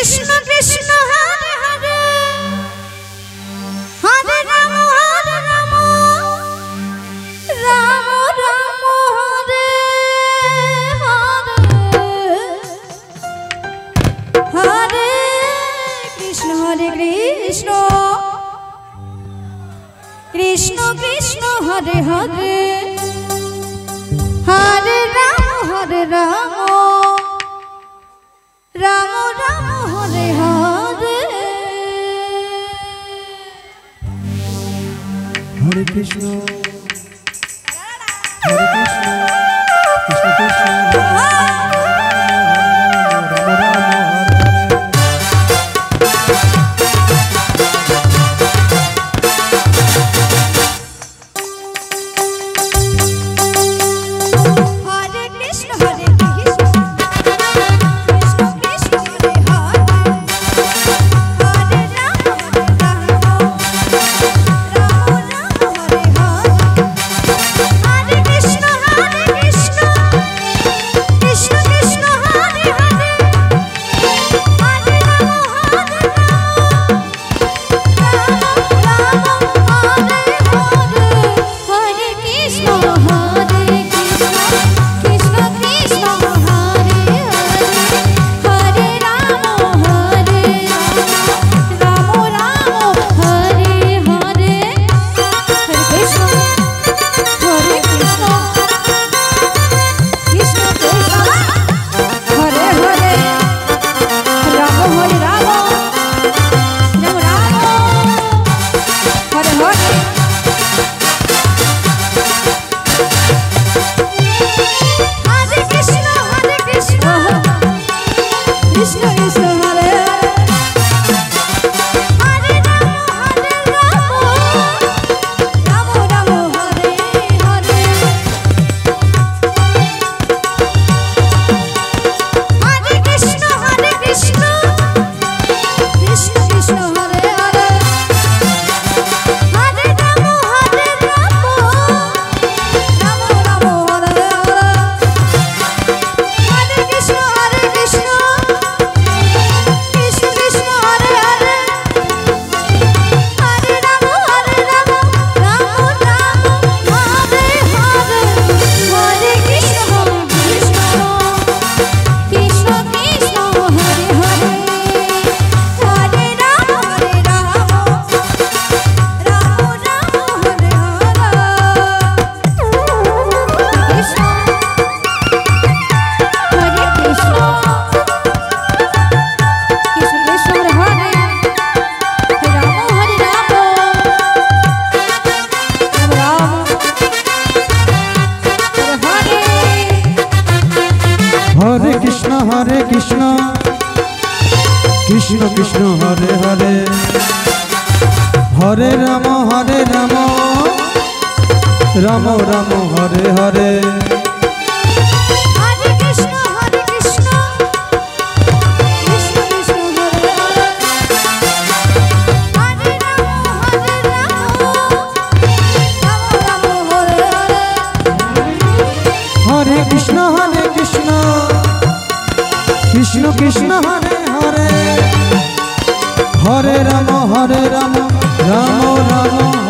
Krishna Krishna Hare Hare Hare Ram Ram Ram Hare Hare Hare Krishna Krishna Krishna Hare Hare Hare Ram Ram Ram Hare Hare Hare Krishna Krishna Krishna Krishna Krishna Hare Hare Hare Ram Ram Ram Hare Hare Hare Krishna Krishna Krishna Hare Hare Hare Ram Hare Hare Krishna Krishna Krishna Hare Hare Hare Ram Ram Ram